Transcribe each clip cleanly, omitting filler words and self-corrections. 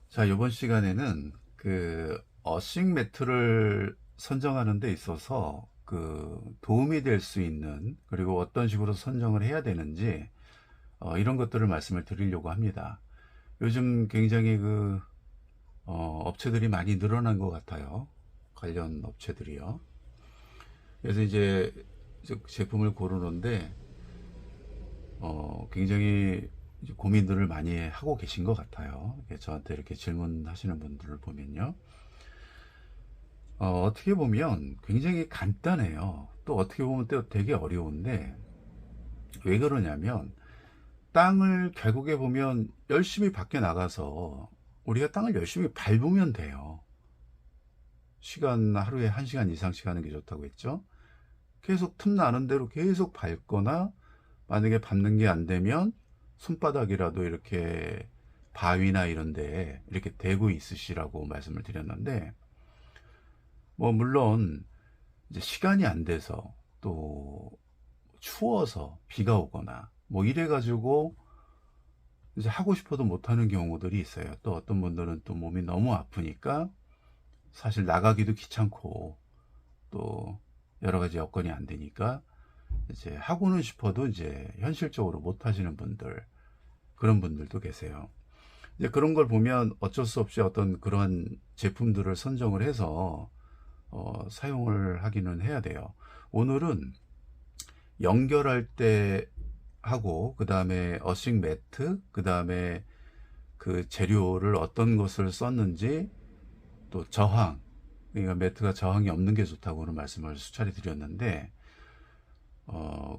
자, 이번 시간에는 그 어싱 매트를 선정하는 데 있어서 그 도움이 될 수 있는, 그리고 어떤 식으로 선정을 해야 되는지 이런 것들을 말씀을 드리려고 합니다. 요즘 굉장히 업체들이 많이 늘어난 것 같아요. 관련 업체들이요. 그래서 이제 제품을 고르는데 굉장히 이제 고민들을 많이 하고 계신 것 같아요. 저한테 이렇게 질문하시는 분들을 보면요. 어떻게 보면 굉장히 간단해요. 또 어떻게 보면 또 되게 어려운데, 왜 그러냐면 땅을 결국에 보면 열심히 밖에 나가서 우리가 땅을 열심히 밟으면 돼요. 시간, 하루에 1시간 이상씩 하는 게 좋다고 했죠. 계속 틈나는 대로 계속 밟거나, 만약에 밟는 게 안 되면 손바닥이라도 이렇게 바위나 이런 데 이렇게 대고 있으시라고 말씀을 드렸는데, 뭐 물론 이제 시간이 안 돼서, 또 추워서 비가 오거나 뭐 이래 가지고 이제 하고 싶어도 못 하는 경우들이 있어요. 또 어떤 분들은 또 몸이 너무 아프니까 사실 나가기도 귀찮고, 또 여러 가지 여건이 안 되니까 이제 하고는 싶어도 이제 현실적으로 못 하시는 분들, 그런 분들도 계세요. 이제 그런 걸 보면 어쩔 수 없이 어떤 그러한 제품들을 선정을 해서 사용을 하기는 해야 돼요. 오늘은 연결할 때 하고, 그 다음에 어싱 매트, 그 다음에 그 재료를 어떤 것을 썼는지, 또 저항, 그러니까 매트가 저항이 없는 게 좋다고는 말씀을 수차례 드렸는데,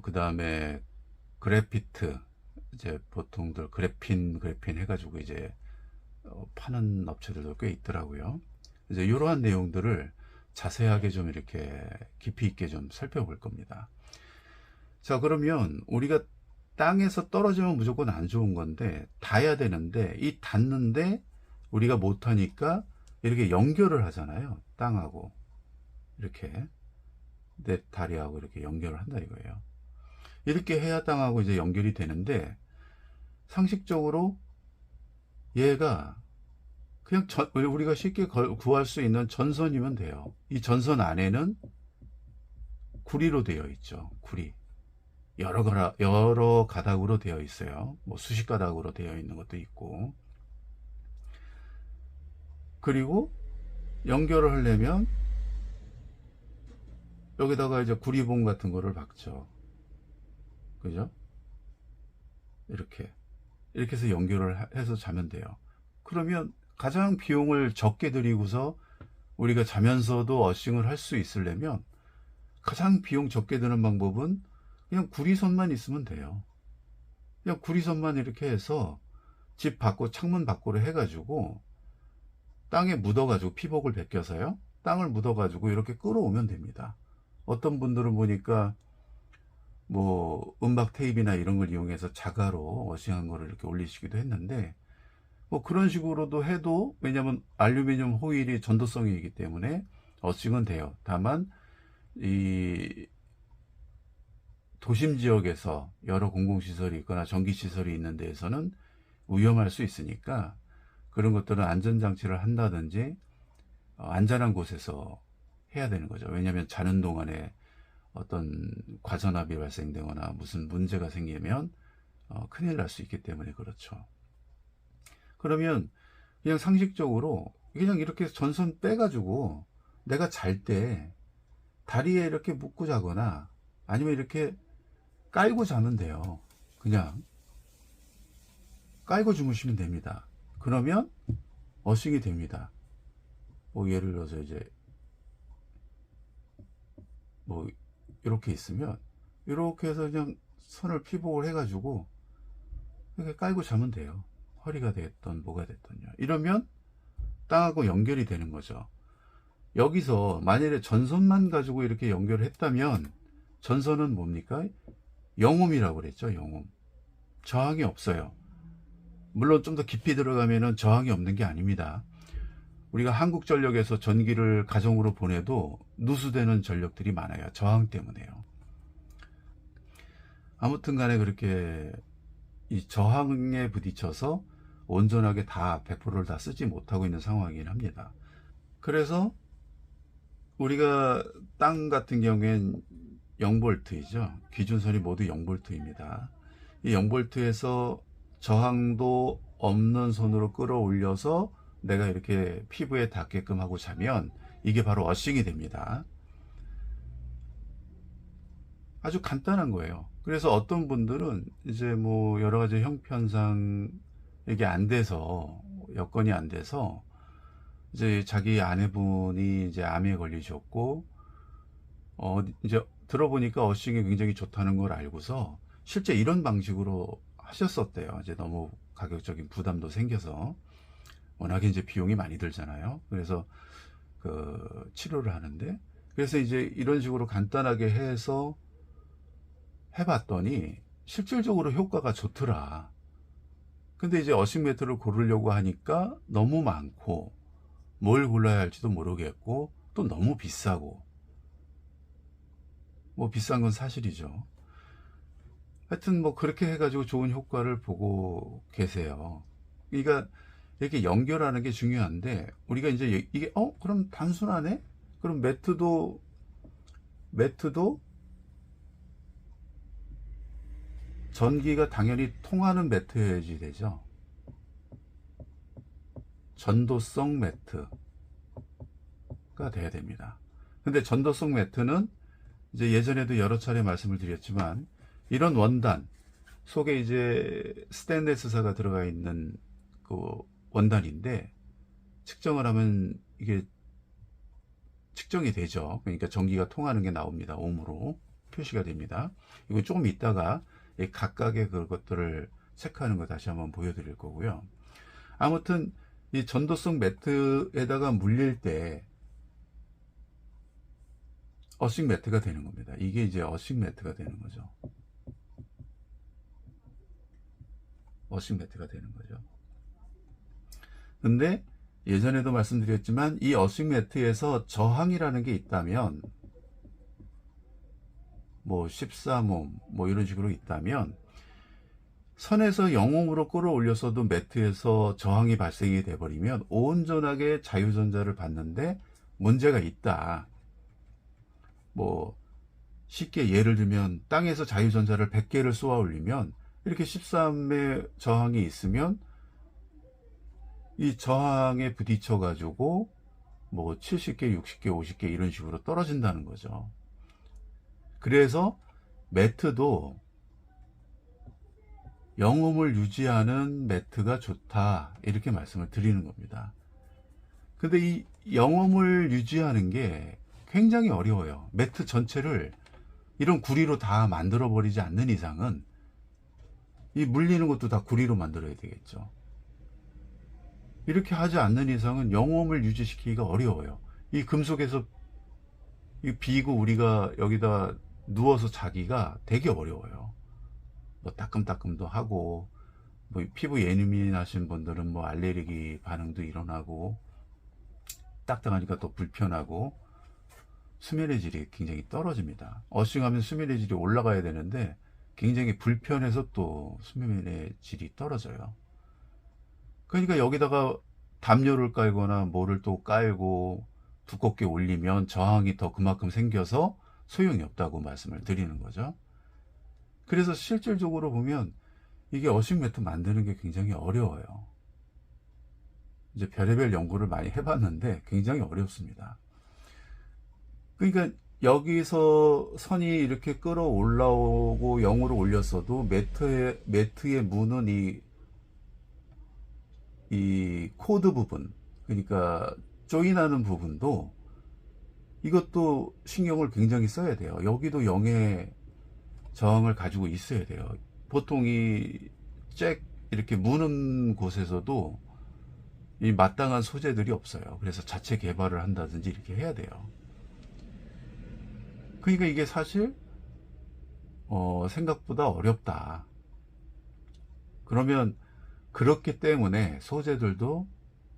그 다음에 그래피트, 이제 보통들 그래핀 해가지고 이제 파는 업체들도 꽤 있더라고요. 이제 이러한 내용들을 자세하게 좀 이렇게 깊이 있게 좀 살펴볼 겁니다. 자, 그러면 우리가 땅에서 떨어지면 무조건 안 좋은 건데, 닿아야 되는데, 이 닿는데 우리가 못하니까 이렇게 연결을 하잖아요. 땅하고 이렇게 내 다리하고 이렇게 연결을 한다 이거예요. 이렇게 해야 땅하고 이제 연결이 되는데, 상식적으로 얘가 그냥 우리가 쉽게 구할 수 있는 전선이면 돼요. 이 전선 안에는 구리로 되어 있죠. 구리. 여러 가닥으로 되어 있어요. 뭐 수십 가닥으로 되어 있는 것도 있고. 그리고 연결을 하려면 여기다가 이제 구리봉 같은 거를 박죠. 그죠? 이렇게. 이렇게 해서 연결을 해서 자면 돼요. 그러면 가장 비용을 적게 들이고서 우리가 자면서도 어싱을 할 수 있으려면 가장 비용 적게 드는 방법은 그냥 구리선만 있으면 돼요. 그냥 구리선만 이렇게 해서 집 밖고 창문 밖으로 해가지고 땅에 묻어가지고 피복을 벗겨서요. 땅을 묻어가지고 이렇게 끌어오면 됩니다. 어떤 분들은 보니까 뭐 음박 테이프나 이런 걸 이용해서 자가로 어싱한 거를 이렇게 올리시기도 했는데, 뭐 그런 식으로도 해도, 왜냐면 알루미늄 호일이 전도성이기 때문에 어싱은 돼요. 다만 이 도심 지역에서 여러 공공시설이 있거나 전기시설이 있는 데에서는 위험할 수 있으니까, 그런 것들은 안전장치를 한다든지 안전한 곳에서 해야 되는 거죠. 왜냐하면 자는 동안에 어떤 과전압이 발생되거나 무슨 문제가 생기면 큰일 날 수 있기 때문에 그렇죠. 그러면 그냥 상식적으로 그냥 이렇게 전선 빼가지고 내가 잘 때 다리에 이렇게 묶고 자거나 아니면 이렇게 깔고 자면 돼요. 그냥 깔고 주무시면 됩니다. 그러면 어싱이 됩니다. 뭐 예를 들어서 이제 뭐 이렇게 있으면 이렇게 해서 그냥 선을 피복을 해가지고 이렇게 깔고 자면 돼요. 허리가 됐던 뭐가 됐던요. 이러면 땅하고 연결이 되는 거죠. 여기서 만일에 전선만 가지고 이렇게 연결을 했다면, 전선은 뭡니까? 영홈이라고 그랬죠. 영홈. 저항이 없어요. 물론 좀 더 깊이 들어가면은 저항이 없는 게 아닙니다. 우리가 한국전력에서 전기를 가정으로 보내도 누수되는 전력들이 많아요. 저항 때문에요. 아무튼 간에 그렇게 이 저항에 부딪혀서 온전하게 다 100%를 다 쓰지 못하고 있는 상황이긴 합니다. 그래서 우리가 땅 같은 경우엔 0볼트이죠. 기준선이 모두 0볼트입니다. 이 0볼트에서 저항도 없는 손으로 끌어올려서 내가 이렇게 피부에 닿게끔 하고 자면 이게 바로 어싱이 됩니다. 아주 간단한 거예요. 그래서 어떤 분들은 이제 뭐 여러 가지 형편상 이게 안 돼서, 여건이 안 돼서 이제 자기 아내분이 이제 암에 걸리셨고, 이제 들어보니까 어싱이 굉장히 좋다는 걸 알고서 실제 이런 방식으로 하셨었대요. 이제 너무 가격적인 부담도 생겨서, 워낙에 이제 비용이 많이 들잖아요. 그래서 그 치료를 하는데, 그래서 이제 이런 식으로 간단하게 해서 해봤더니 실질적으로 효과가 좋더라. 근데 이제 어싱 매트를 고르려고 하니까 너무 많고 뭘 골라야 할지도 모르겠고 또 너무 비싸고, 뭐 비싼 건 사실이죠. 하여튼 뭐 그렇게 해가지고 좋은 효과를 보고 계세요. 그러니까 이렇게 연결하는 게 중요한데, 우리가 이제 이게 그럼 단순하네? 그럼 매트도 전기가 당연히 통하는 매트여야지 되죠. 전도성 매트가 돼야 됩니다. 근데 전도성 매트는 이제 예전에도 여러 차례 말씀을 드렸지만, 이런 원단 속에 이제 스테인레스사가 들어가 있는 그 원단인데, 측정을 하면 이게 측정이 되죠. 그러니까 전기가 통하는 게 나옵니다. 옴으로 표시가 됩니다. 이거 조금 이따가 각각의 그것들을 체크하는 거 다시 한번 보여드릴 거고요. 아무튼 이 전도성 매트에다가 물릴 때 어싱 매트가 되는 겁니다. 이게 이제 어싱 매트가 되는 거죠. 어싱 매트가 되는 거죠. 근데 예전에도 말씀드렸지만, 이 어싱 매트에서 저항이라는 게 있다면, 뭐 13옴 뭐 이런 식으로 있다면, 선에서 0옴으로 끌어올렸어도 매트에서 저항이 발생이 돼버리면 온전하게 자유전자를 받는데 문제가 있다. 뭐 쉽게 예를 들면 땅에서 자유전자를 100개를 쏘아 올리면 이렇게 13의 저항이 있으면 이 저항에 부딪혀 가지고 뭐 70개, 60개, 50개 이런 식으로 떨어진다는 거죠. 그래서 매트도 영음을 유지하는 매트가 좋다, 이렇게 말씀을 드리는 겁니다. 근데 이 영음을 유지하는 게 굉장히 어려워요. 매트 전체를 이런 구리로 다 만들어 버리지 않는 이상은, 이 물리는 것도 다 구리로 만들어야 되겠죠. 이렇게 하지 않는 이상은 영음을 유지시키기가 어려워요. 이 금속에서 이 비고 우리가 여기다 누워서 자기가 되게 어려워요. 뭐 따끔따끔도 하고, 뭐 피부 예민하신 분들은 뭐 알레르기 반응도 일어나고, 딱딱하니까 또 불편하고, 수면의 질이 굉장히 떨어집니다. 어싱하면 수면의 질이 올라가야 되는데 굉장히 불편해서 또 수면의 질이 떨어져요. 그러니까 여기다가 담요를 깔거나 뭐를 또 깔고 두껍게 올리면 저항이 더 그만큼 생겨서 소용이 없다고 말씀을 드리는 거죠. 그래서 실질적으로 보면 이게 어싱 매트 만드는 게 굉장히 어려워요. 이제 별의별 연구를 많이 해봤는데 굉장히 어렵습니다. 그러니까 여기서 선이 이렇게 끌어올라오고 0으로 올렸어도 매트의 무는 이 코드 부분, 그러니까 조인하는 부분도 이것도 신경을 굉장히 써야 돼요. 여기도 0의 저항을 가지고 있어야 돼요. 보통 이 잭 이렇게 무는 곳에서도 이 마땅한 소재들이 없어요. 그래서 자체 개발을 한다든지 이렇게 해야 돼요. 그러니까 이게 사실 생각보다 어렵다. 그러면 그렇기 때문에 소재들도,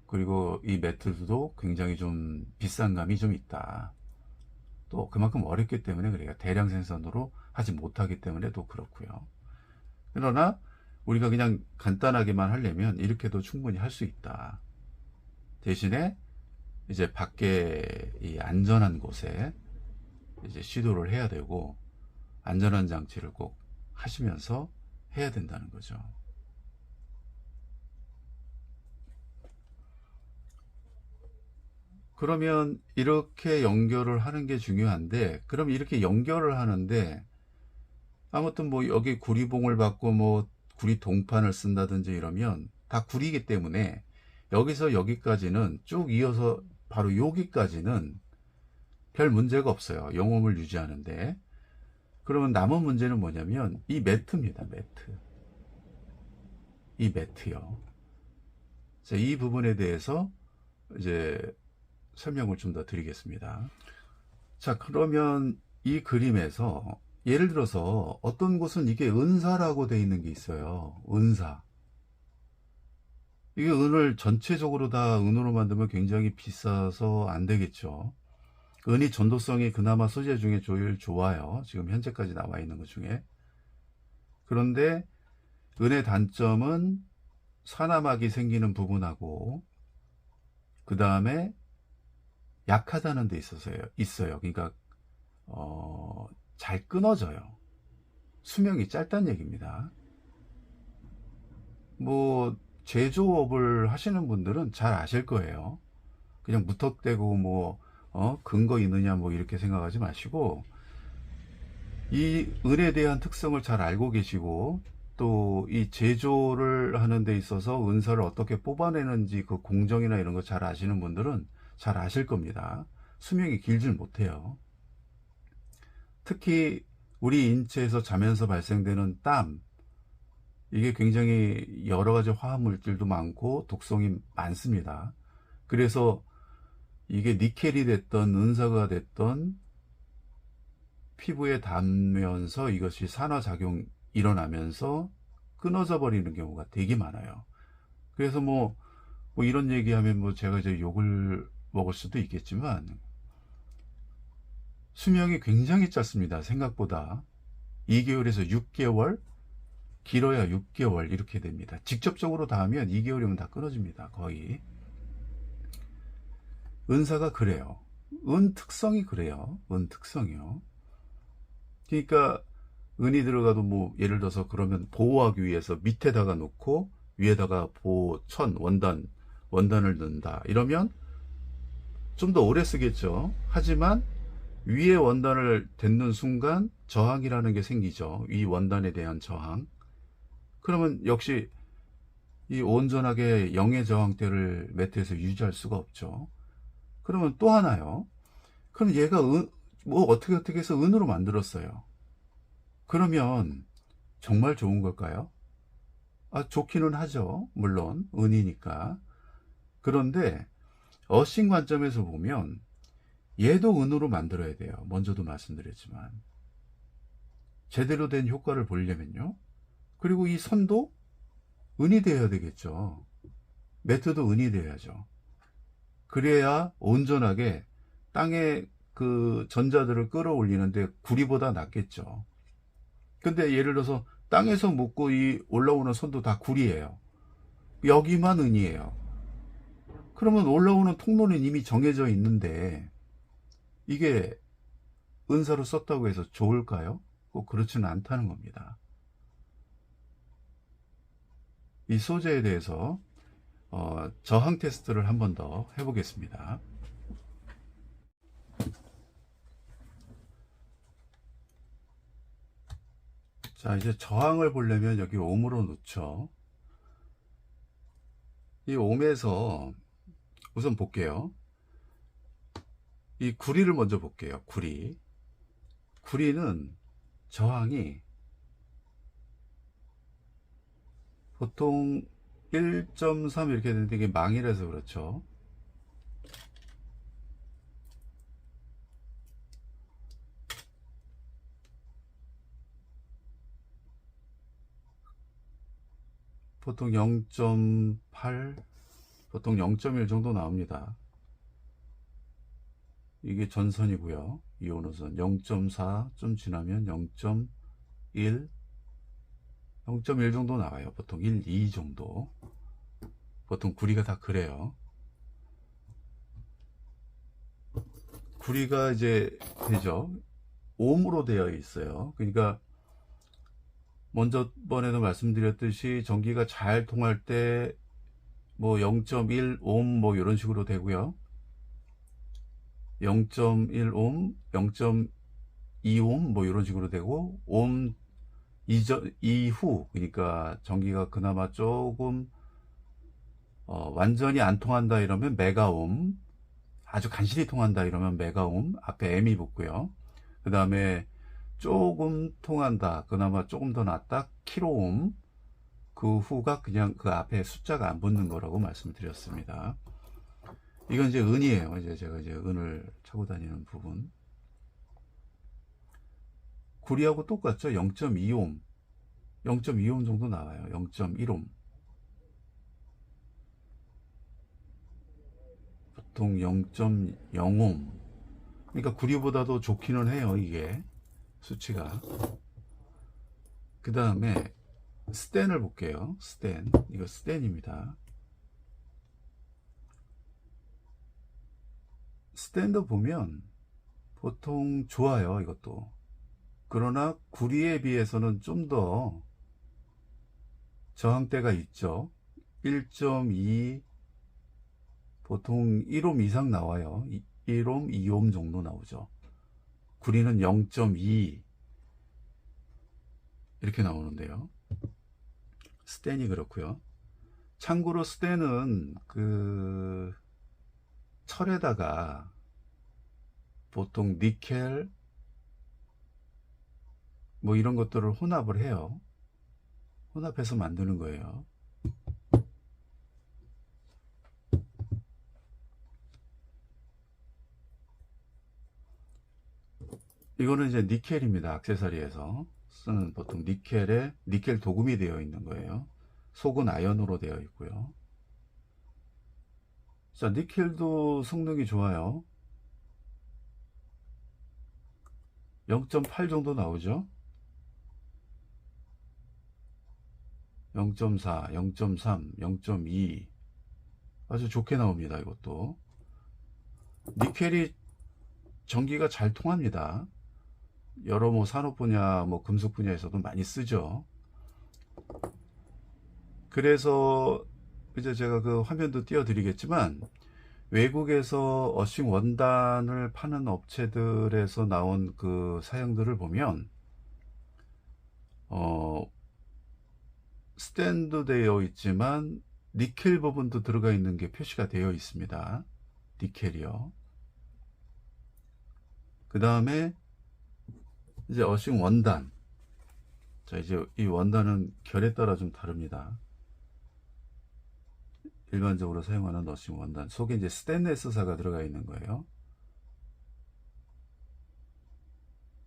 그리고 이 매트도 굉장히 좀 비싼 감이 좀 있다. 또 그만큼 어렵기 때문에, 그래요. 대량 생산으로 하지 못하기 때문에 또 그렇고요. 그러나 우리가 그냥 간단하게만 하려면 이렇게도 충분히 할 수 있다. 대신에 이제 밖에 이 안전한 곳에 이제 시도를 해야 되고, 안전한 장치를 꼭 하시면서 해야 된다는 거죠. 그러면 이렇게 연결을 하는 게 중요한데, 그럼 이렇게 연결을 하는데 아무튼 뭐 여기 구리봉을 받고 뭐 구리 동판을 쓴다든지 이러면 다 구리기 때문에 여기서 여기까지는 쭉 이어서 바로 여기까지는 별 문제가 없어요. 영업을 유지하는데. 그러면 남은 문제는 뭐냐면 이 매트입니다. 매트. 이 매트요. 자, 이 부분에 대해서 이제 설명을 좀 더 드리겠습니다. 자, 그러면 이 그림에서 예를 들어서 어떤 곳은 이게 은사라고 되어 있는 게 있어요. 은사. 이게 은을 전체적으로 다 은으로 만들면 굉장히 비싸서 안 되겠죠. 은이 전도성이 그나마 소재 중에 제일 좋아요. 지금 현재까지 나와 있는 것 중에. 그런데 은의 단점은 사나막이 생기는 부분하고, 그 다음에 약하다는 데 있어요. 그러니까 잘 끊어져요. 수명이 짧다는 얘기입니다. 뭐 제조업을 하시는 분들은 잘 아실 거예요. 그냥 무턱대고 뭐 근거 있느냐 뭐 이렇게 생각하지 마시고, 이 은에 대한 특성을 잘 알고 계시고, 또 이 제조를 하는 데 있어서 은사를 어떻게 뽑아내는지 그 공정이나 이런 거 잘 아시는 분들은 잘 아실 겁니다. 수명이 길질 못해요. 특히 우리 인체에서 자면서 발생되는 땀, 이게 굉장히 여러 가지 화합물질도 많고 독성이 많습니다. 그래서 이게 니켈이 됐던 은사가 됐던 피부에 닿으면서 이것이 산화작용 일어나면서 끊어져 버리는 경우가 되게 많아요. 그래서 뭐 이런 얘기하면 뭐 제가 이제 욕을 먹을 수도 있겠지만, 수명이 굉장히 짧습니다. 생각보다 2개월에서 6개월, 길어야 6개월 이렇게 됩니다. 직접적으로 닿으면 2개월이면 다 끊어집니다. 거의. 은사가 그래요. 은 특성이 그래요. 은 특성이요. 그러니까 은이 들어가도 뭐 예를 들어서 그러면 보호하기 위해서 밑에다가 놓고 위에다가 원단을 넣는다 이러면 좀 더 오래 쓰겠죠. 하지만 위에 원단을 댔는 순간 저항이라는 게 생기죠. 이 원단에 대한 저항. 그러면 역시 이 온전하게 영의 저항대를 매트에서 유지할 수가 없죠. 그러면 또 하나요. 그럼 얘가 뭐 어떻게 해서 은으로 만들었어요. 그러면 정말 좋은 걸까요? 좋기는 하죠. 물론 은이니까. 그런데 어싱 관점에서 보면 얘도 은으로 만들어야 돼요. 먼저도 말씀드렸지만 제대로 된 효과를 보려면요. 그리고 이 선도 은이 되어야 되겠죠. 매트도 은이 되어야죠. 그래야 온전하게 땅에 그 전자들을 끌어올리는데 구리보다 낫겠죠. 근데 예를 들어서 땅에서 묻고 이 올라오는 선도 다 구리예요. 여기만 은이에요. 그러면 올라오는 통로는 이미 정해져 있는데 이게 은사로 썼다고 해서 좋을까요? 꼭 그렇지는 않다는 겁니다. 이 소재에 대해서 저항 테스트를 한 번 더 해보겠습니다. 자, 이제 저항을 보려면 여기 옴으로 놓죠. 이 옴에서 우선 볼게요. 이 구리를 먼저 볼게요. 구리는 저항이 보통 1.3 이렇게 되는데 이게 망이라서 그렇죠. 보통 0.8, 보통 0.1 정도 나옵니다. 이게 전선이고요. 이온호선 0.4 좀 지나면 0.1, 0.1 정도 나와요. 보통 1, 2 정도. 보통 구리가 다 그래요. 구리가 이제 되죠. 옴으로 되어 있어요. 그러니까 먼저 번에도 말씀드렸듯이 전기가 잘 통할 때 뭐 0.1옴 뭐 이런 식으로 되고요. 0.1옴, 0.2옴 뭐 이런 식으로 되고, 옴 이후, 그러니까 전기가 그나마 조금 완전히 안 통한다 이러면 메가옴, 아주 간신히 통한다 이러면 메가옴, 앞에 M이 붙고요. 그 다음에 조금 통한다, 그나마 조금 더 낫다, 킬로옴. 그 후가 그냥 그 앞에 숫자가 안 붙는 거라고 말씀드렸습니다. 이건 이제 은이에요. 이제 제가 이제 은을 차고 다니는 부분. 구리하고 똑같죠. 0.2옴, 0.2옴 정도 나와요. 0.1옴. 보통 0.0옴. 그러니까 구리보다도 좋기는 해요, 이게 수치가. 그 다음에 스텐을 볼게요. 스텐, 이거 스텐입니다. 스텐도 보면 보통 좋아요, 이것도. 그러나 구리에 비해서는 좀 더 저항대가 있죠. 1.2, 보통 1옴 이상 나와요. 1옴, 2옴 정도 나오죠. 구리는 0.2 이렇게 나오는데요. 스텐이 그렇고요. 참고로 스텐은 그 철에다가 보통 니켈 뭐 이런 것들을 혼합을 해요. 혼합해서 만드는 거예요. 이거는 이제 니켈입니다. 액세서리에서 쓰는 보통 니켈에 니켈 도금이 되어 있는 거예요. 속은 아연으로 되어 있고요. 자, 니켈도 성능이 좋아요. 0.8 정도 나오죠. 0.4, 0.3, 0.2 아주 좋게 나옵니다. 이것도 니켈이 전기가 잘 통합니다. 여러 뭐 산업 분야, 뭐 금속 분야에서도 많이 쓰죠. 그래서 이제 제가 그 화면도 띄워 드리겠지만, 외국에서 어싱 원단을 파는 업체들에서 나온 그 사양들을 보면 스탠드 되어 있지만 니켈 부분도 들어가 있는 게 표시가 되어 있습니다. 니켈이요. 그 다음에 이제 어싱 원단. 자, 이제 이 원단은 결에 따라 좀 다릅니다. 일반적으로 사용하는 어싱 원단 속에 이제 스테인레스사가 들어가 있는 거예요.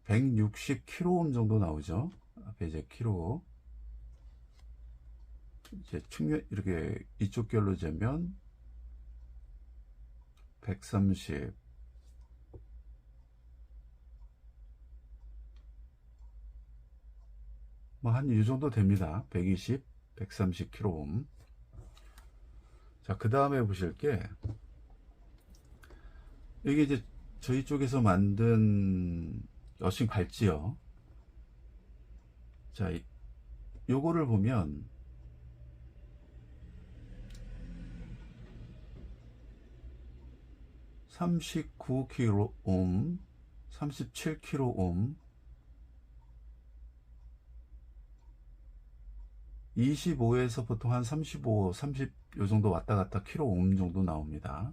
160kΩ 정도 나오죠. 앞에 이제 킬로, 이제 측면 이렇게 이쪽 결로 재면 130, 뭐 한 이 정도 됩니다. 120, 130kΩ. 자, 그 다음에 보실 게 이게 이제 저희 쪽에서 만든 어싱 발찌요. 자, 요거를 보면 39kΩ, 37kΩ, 25에서 보통 한 35, 30 요 정도 왔다 갔다 킬로옴 정도 나옵니다.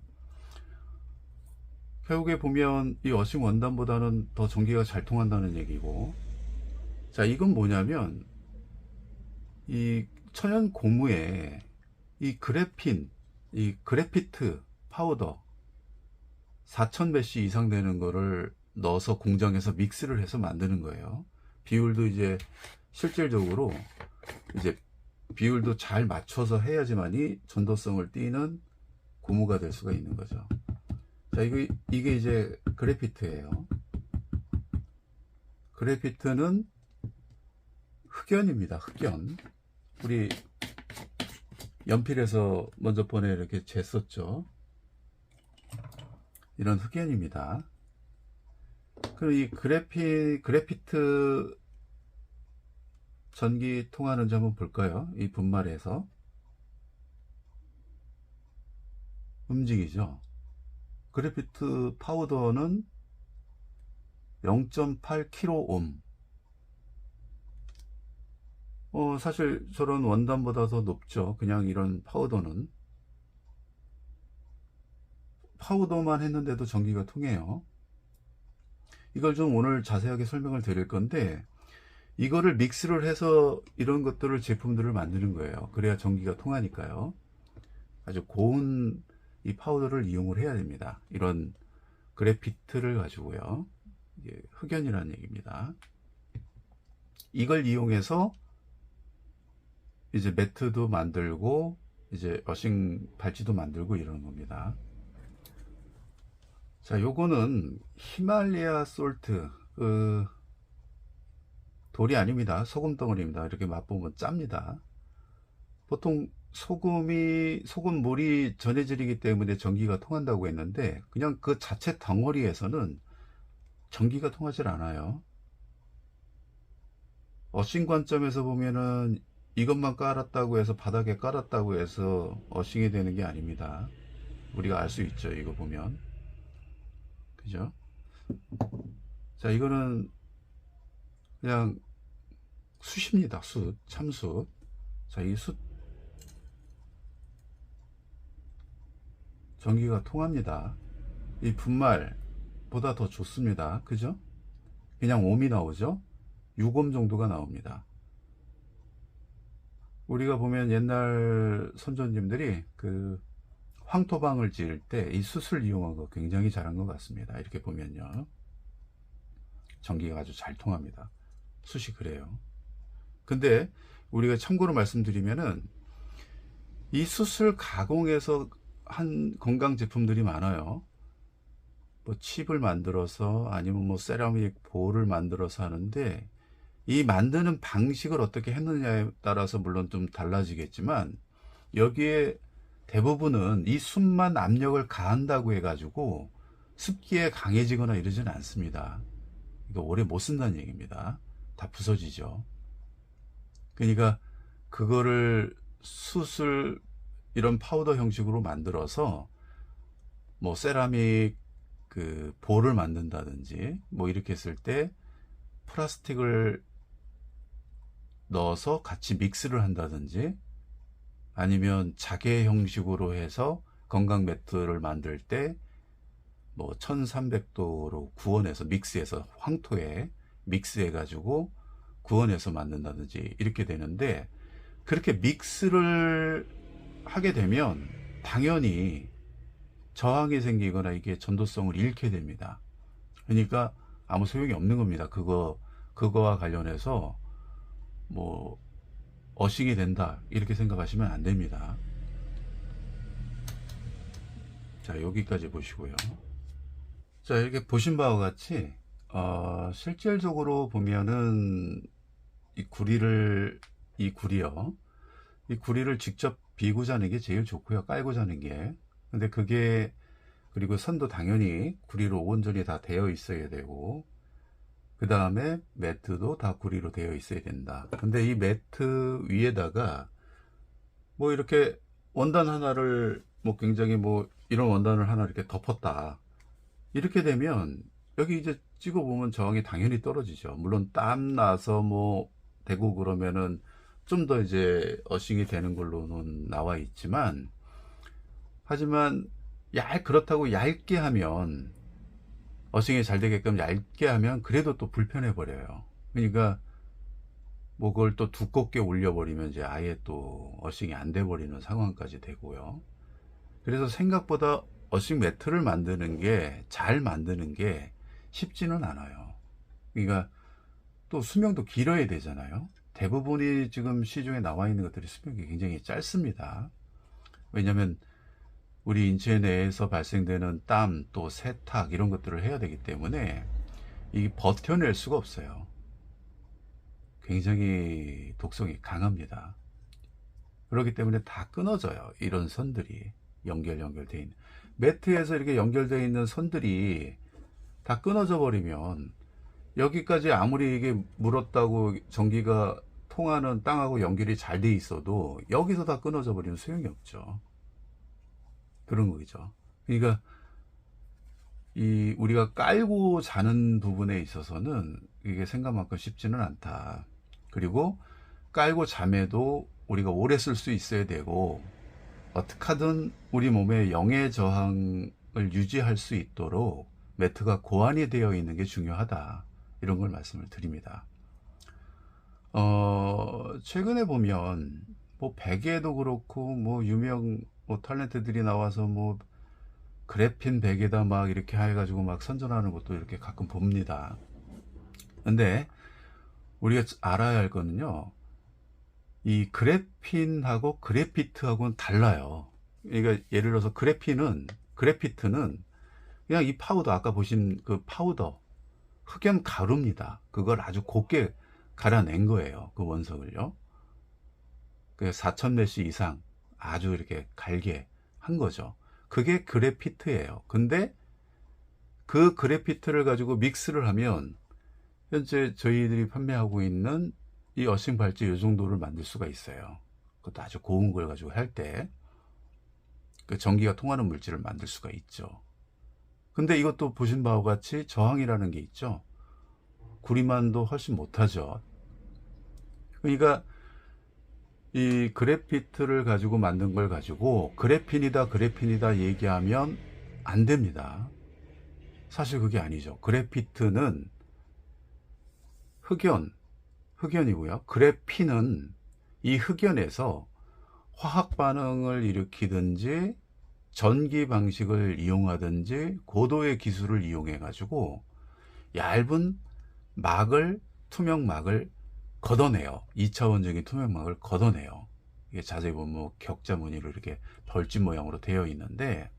결국에 보면 이 어싱 원단보다는 더 전기가 잘 통한다는 얘기고, 자, 이건 뭐냐면 이 천연 고무에 이 그래핀, 이 그래피트 파우더 4000배씨 이상 되는 거를 넣어서 공장에서 믹스를 해서 만드는 거예요. 비율도 이제 실질적으로 이제 비율도 잘 맞춰서 해야지만이 전도성을 띠는 고무가 될 수가 있는 거죠. 자, 이게 이제 그래피트예요. 그래피트는 흑연입니다. 흑연. 우리 연필에서 먼저 번에 이렇게 쟀었죠. 이런 흑연입니다. 그럼 이 그래피트 전기 통하는지 한번 볼까요? 이 분말에서 움직이죠. 그래피트 파우더는 0.8kΩ. 사실 저런 원단보다 더 높죠. 그냥 이런 파우더만 했는데도 전기가 통해요. 이걸 좀 오늘 자세하게 설명을 드릴 건데, 이거를 믹스를 해서 이런 것들을 제품들을 만드는 거예요. 그래야 전기가 통하니까요. 아주 고운 이 파우더를 이용을 해야 됩니다. 이런 그래피트를 가지고요. 이게 흑연이라는 얘기입니다. 이걸 이용해서 이제 매트도 만들고 이제 어싱 발찌도 만들고 이러는 겁니다. 자, 요거는 히말라야 솔트, 돌이 아닙니다. 소금 덩어리입니다. 이렇게 맛보면 짭니다. 보통 소금물이 전해질이기 때문에 전기가 통한다고 했는데, 그냥 그 자체 덩어리에서는 전기가 통하질 않아요. 어싱 관점에서 보면은 이것만 깔았다고 해서, 바닥에 깔았다고 해서 어싱이 되는 게 아닙니다. 우리가 알 수 있죠. 이거 보면. 그죠? 자, 이거는 그냥 숯입니다. 숯. 참숯. 자, 이 숯 전기가 통합니다. 이 분말보다 더 좋습니다. 그죠? 그냥 옴이 나오죠? 6옴 정도가 나옵니다. 우리가 보면 옛날 선조님들이 그 황토방을 지을 때 이 숯을 이용한 거 굉장히 잘한 것 같습니다. 이렇게 보면요. 전기가 아주 잘 통합니다. 숯이 그래요. 근데 우리가 참고로 말씀드리면은 이 숯을 가공해서 한 건강 제품들이 많아요. 뭐 칩을 만들어서, 아니면 뭐 세라믹 볼을 만들어서 하는데, 이 만드는 방식을 어떻게 했느냐에 따라서 물론 좀 달라지겠지만, 여기에 대부분은 이 숯만 압력을 가한다고 해가지고 습기에 강해지거나 이러지는 않습니다. 이거 오래 못 쓴다는 얘기입니다. 다 부서지죠. 그러니까 그거를 숯을 이런 파우더 형식으로 만들어서 뭐 세라믹 그 볼을 만든다든지 뭐 이렇게 했을 때 플라스틱을 넣어서 같이 믹스를 한다든지, 아니면 자개 형식으로 해서 건강 매트를 만들 때 뭐 1300도로 구원해서 믹스해서, 황토에 믹스해 가지고 구원해서 만든다든지 이렇게 되는데, 그렇게 믹스를 하게 되면 당연히 저항이 생기거나 이게 전도성을 잃게 됩니다. 그러니까 아무 소용이 없는 겁니다. 그거와 관련해서 뭐 어싱이 된다 이렇게 생각하시면 안 됩니다. 자, 여기까지 보시고요. 자, 이렇게 보신 바와 같이 실질적으로 보면은 이 구리요, 이 구리를 직접 비고 자는 게 제일 좋고요. 깔고 자는 게. 근데 그게, 그리고 선도 당연히 구리로 온전히 다 되어 있어야 되고, 그 다음에 매트도 다 구리로 되어 있어야 된다. 근데 이 매트 위에다가 뭐 이렇게 원단 하나를, 뭐 굉장히 뭐 이런 원단을 하나 이렇게 덮었다, 이렇게 되면 여기 이제 찍어보면 저항이 당연히 떨어지죠. 물론 땀 나서 뭐 되고 그러면은 좀 더 이제 어싱이 되는 걸로는 나와 있지만, 하지만 그렇다고 얇게 하면, 어싱이 잘 되게끔 얇게 하면 그래도 또 불편해 버려요. 그러니까 뭐 그걸 또 두껍게 올려버리면 이제 아예 또 어싱이 안 돼 버리는 상황까지 되고요. 그래서 생각보다 어싱 매트를 잘 만드는 게 쉽지는 않아요. 그러니까 또 수명도 길어야 되잖아요. 대부분이 지금 시중에 나와 있는 것들이 수명이 굉장히 짧습니다. 왜냐하면 우리 인체 내에서 발생되는 땀, 또 세탁 이런 것들을 해야 되기 때문에 이 버텨낼 수가 없어요. 굉장히 독성이 강합니다. 그렇기 때문에 다 끊어져요. 이런 선들이 연결되어 있는 매트에서 이렇게 연결되어 있는 선들이 다 끊어져 버리면 여기까지 아무리 이게 물었다고 전기가 통하는 땅하고 연결이 잘 돼 있어도 여기서 다 끊어져 버리면 소용이 없죠. 그런 거죠. 그러니까 이 우리가 깔고 자는 부분에 있어서는 이게 생각만큼 쉽지는 않다. 그리고 깔고 잠에도 우리가 오래 쓸 수 있어야 되고 어떻게 하든 우리 몸의 영해 저항을 유지할 수 있도록 매트가 고안이 되어 있는 게 중요하다. 이런 걸 말씀을 드립니다. 최근에 보면 뭐 베개도 그렇고 뭐 유명 뭐 탤런트들이 나와서 뭐 그래핀 베개다 막 이렇게 해가지고 막 선전하는 것도 이렇게 가끔 봅니다. 근데 우리가 알아야 할 거는요, 이 그래핀하고 그래피트하고는 달라요. 그러니까 예를 들어서 그래피트는 그냥 이 파우더, 아까 보신 그 파우더, 흑연 가루입니다. 그걸 아주 곱게 갈아낸 거예요. 그 원석을요. 그 4000메시 이상 아주 이렇게 갈게 한 거죠. 그게 그래피트예요. 근데 그 그래피트를 가지고 믹스를 하면 현재 저희들이 판매하고 있는 이 어싱 발찌 이 정도를 만들 수가 있어요. 그것도 아주 고운 걸 가지고 할 때 그 전기가 통하는 물질을 만들 수가 있죠. 근데 이것도 보신 바와 같이 저항이라는 게 있죠. 구리만도 훨씬 못하죠. 그러니까 이 그래피트를 가지고 만든 걸 가지고 그래핀이다 얘기하면 안 됩니다. 사실 그게 아니죠. 그래피트는 흑연이고요. 그래핀은 이 흑연에서 화학 반응을 일으키든지 전기 방식을 이용하든지 고도의 기술을 이용해 가지고 얇은 투명막을 걷어내요. 2차원적인 투명막을 걷어내요. 이게 자세히 보면 뭐 격자 무늬로 이렇게 벌집 모양으로 되어 있는데,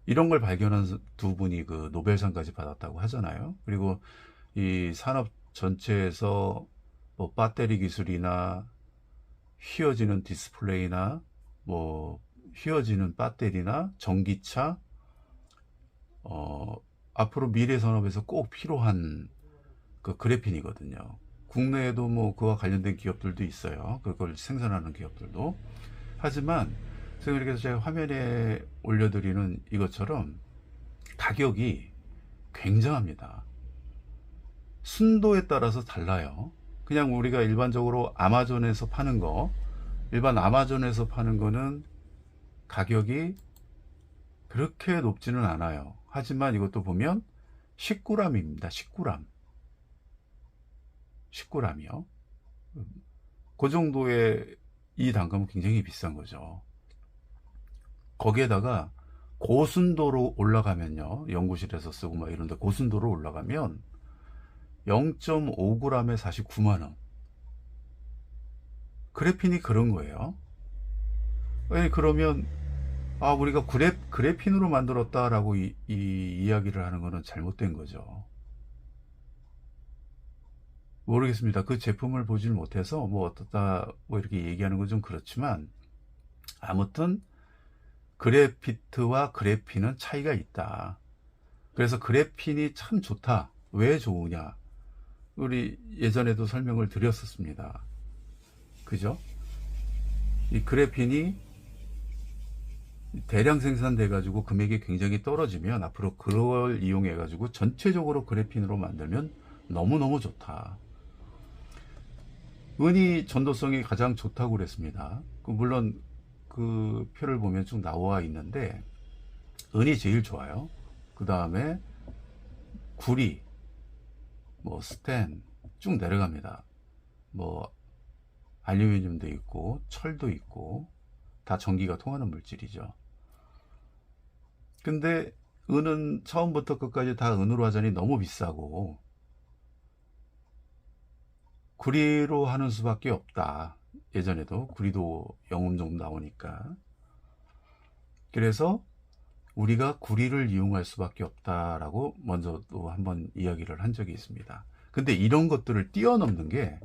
이런 걸 발견한 두 분이 그 노벨상까지 받았다고 하잖아요. 그리고 이 산업 전체에서 뭐 배터리 기술이나 휘어지는 디스플레이나 뭐 휘어지는 배터리나 전기차, 앞으로 미래 산업에서 꼭 필요한 그 그래핀이거든요. 국내에도 뭐 그와 관련된 기업들도 있어요. 그걸 생산하는 기업들도. 하지만 지금 이렇게 제가 화면에 올려드리는 이것처럼 가격이 굉장합니다. 순도에 따라서 달라요. 그냥 우리가 일반적으로 일반 아마존에서 파는 거는 가격이 그렇게 높지는 않아요. 하지만 이것도 보면 10g입니다. 10g이요. 그 정도의 이 단가는 굉장히 비싼 거죠. 거기에다가 고순도로 올라가면요, 연구실에서 쓰고 막 이런데 고순도로 올라가면 0.5g에 49만원. 그래핀이 그런 거예요. 아니, 그러면 우리가 그래핀으로 만들었다라고 이 이야기를 하는 거는 잘못된 거죠. 모르겠습니다. 그 제품을 보질 못해서 뭐 어떻다 뭐 이렇게 얘기하는 건 좀 그렇지만, 아무튼 그래피트와 그래핀은 차이가 있다. 그래서 그래핀이 참 좋다. 왜 좋으냐? 우리 예전에도 설명을 드렸었습니다. 그죠? 이 그래핀이 대량 생산돼 가지고 금액이 굉장히 떨어지면 앞으로 그걸 이용해 가지고 전체적으로 그래핀으로 만들면 너무너무 좋다. 은이 전도성이 가장 좋다고 그랬습니다. 물론 그 표를 보면 쭉 나와 있는데 은이 제일 좋아요. 그 다음에 구리, 뭐 스텐 쭉 내려갑니다. 뭐 알루미늄도 있고 철도 있고 다 전기가 통하는 물질이죠. 근데 은은 처음부터 끝까지 다 은으로 하자니 너무 비싸고 구리로 하는 수밖에 없다. 예전에도 구리도 영음 정도 나오니까. 그래서 우리가 구리를 이용할 수밖에 없다라고 먼저 또 한번 이야기를 한 적이 있습니다. 근데 이런 것들을 뛰어넘는 게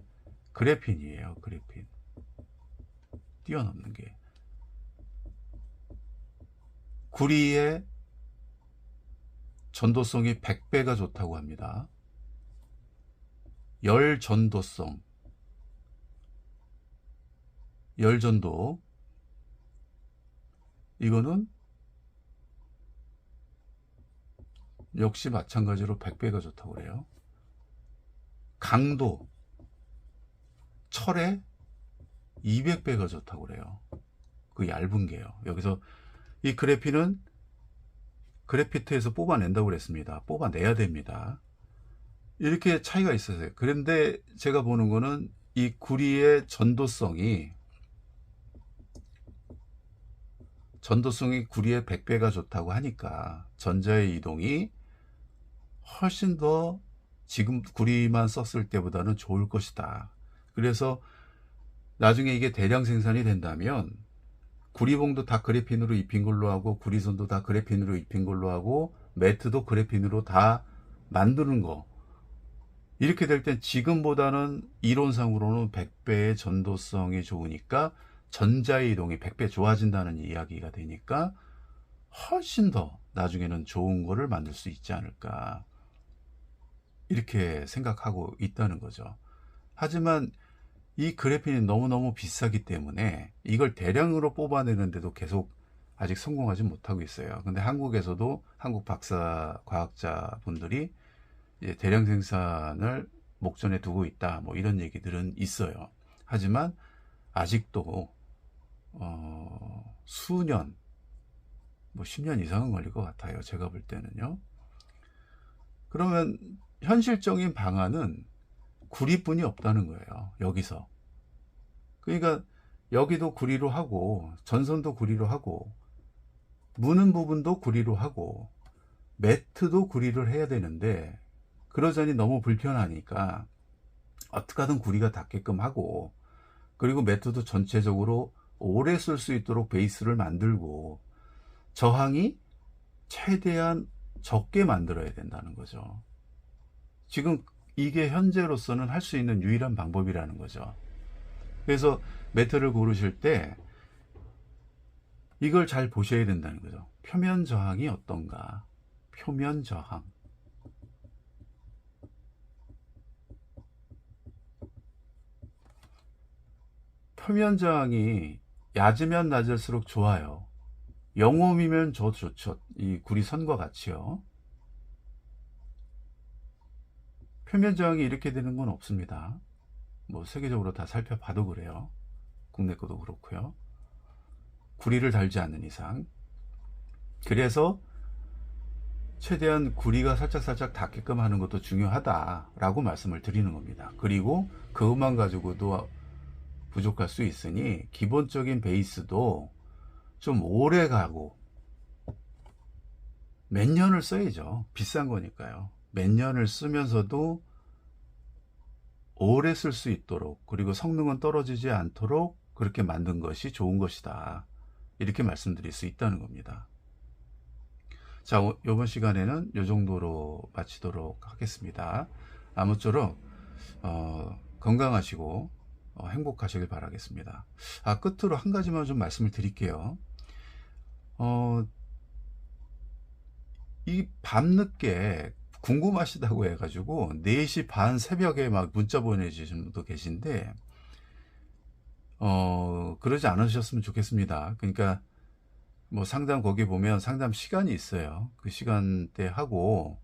그래핀이에요. 그래핀. 뛰어넘는 게. 구리의 전도성이 100배가 좋다고 합니다. 열 전도성. 열전도. 이거는 역시 마찬가지로 100배가 좋다고 그래요. 강도. 철에 200배가 좋다고 그래요. 그 얇은 게요. 여기서 이 그래핀은 그래피트에서 뽑아낸다고 그랬습니다. 뽑아내야 됩니다. 이렇게 차이가 있어요. 그런데 제가 보는 거는 이 구리의 전도성이 구리의 100배가 좋다고 하니까 전자의 이동이 훨씬 더 지금 구리만 썼을 때보다는 좋을 것이다. 그래서 나중에 이게 대량 생산이 된다면 구리봉도 다 그래핀으로 입힌 걸로 하고 구리선도 다 그래핀으로 입힌 걸로 하고 매트도 그래핀으로 다 만드는 거, 이렇게 될 땐 지금보다는 이론상으로는 100배의 전도성이 좋으니까 전자의 이동이 100배 좋아진다는 이야기가 되니까 훨씬 더 나중에는 좋은 거를 만들 수 있지 않을까, 이렇게 생각하고 있다는 거죠. 하지만 이 그래핀이 너무너무 비싸기 때문에 이걸 대량으로 뽑아내는데도 계속 아직 성공하지 못하고 있어요. 근데 한국에서도 한국 박사 과학자 분들이 대량 생산을 목전에 두고 있다, 뭐 이런 얘기들은 있어요. 하지만 아직도 수년, 뭐 10년 이상은 걸릴 것 같아요. 제가 볼 때는요. 그러면 현실적인 방안은 구리뿐이 없다는 거예요. 여기서. 그러니까 여기도 구리로 하고 전선도 구리로 하고 무는 부분도 구리로 하고 매트도 구리를 해야 되는데, 그러자니 너무 불편하니까 어떻게 하든 구리가 닿게끔 하고, 그리고 매트도 전체적으로 오래 쓸 수 있도록 베이스를 만들고 저항이 최대한 적게 만들어야 된다는 거죠. 지금 이게 현재로서는 할 수 있는 유일한 방법이라는 거죠. 그래서 매트를 고르실 때 이걸 잘 보셔야 된다는 거죠. 표면 저항이 어떤가. 표면 저항. 표면 저항이 얕으면 낮을수록 좋아요. 영홈이면 좋죠. 이 구리선과 같이요. 표면 저항이 이렇게 되는 건 없습니다. 뭐 세계적으로 다 살펴봐도 그래요. 국내 것도 그렇고요. 구리를 달지 않는 이상. 그래서 최대한 구리가 살짝 닿게끔 하는 것도 중요하다라고 말씀을 드리는 겁니다. 그리고 그것만 가지고도 부족할 수 있으니 기본적인 베이스도 좀 오래 가고 몇 년을 써야죠. 비싼 거니까요. 몇 년을 쓰면서도 오래 쓸 수 있도록, 그리고 성능은 떨어지지 않도록 그렇게 만든 것이 좋은 것이다, 이렇게 말씀드릴 수 있다는 겁니다. 자, 이번 시간에는 이 정도로 마치도록 하겠습니다. 아무쪼록 건강하시고 행복하시길 바라겠습니다. 끝으로 한 가지만 좀 말씀을 드릴게요. 이 밤늦게 궁금하시다고 해가지고 4시 반 새벽에 막 문자 보내주신 분도 계신데 그러지 않으셨으면 좋겠습니다. 그러니까 뭐 상담 거기 보면 상담 시간이 있어요. 그 시간대 하고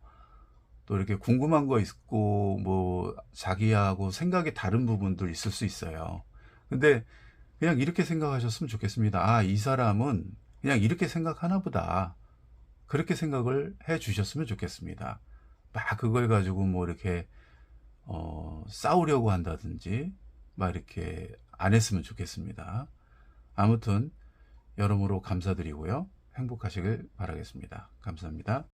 또 이렇게 궁금한 거 있고 뭐 자기하고 생각이 다른 부분도 있을 수 있어요. 근데 그냥 이렇게 생각하셨으면 좋겠습니다. 이 사람은 그냥 이렇게 생각하나 보다, 그렇게 생각을 해 주셨으면 좋겠습니다. 막 그걸 가지고 뭐 이렇게 싸우려고 한다든지 막 이렇게 안 했으면 좋겠습니다. 아무튼 여러모로 감사드리고요. 행복하시길 바라겠습니다. 감사합니다.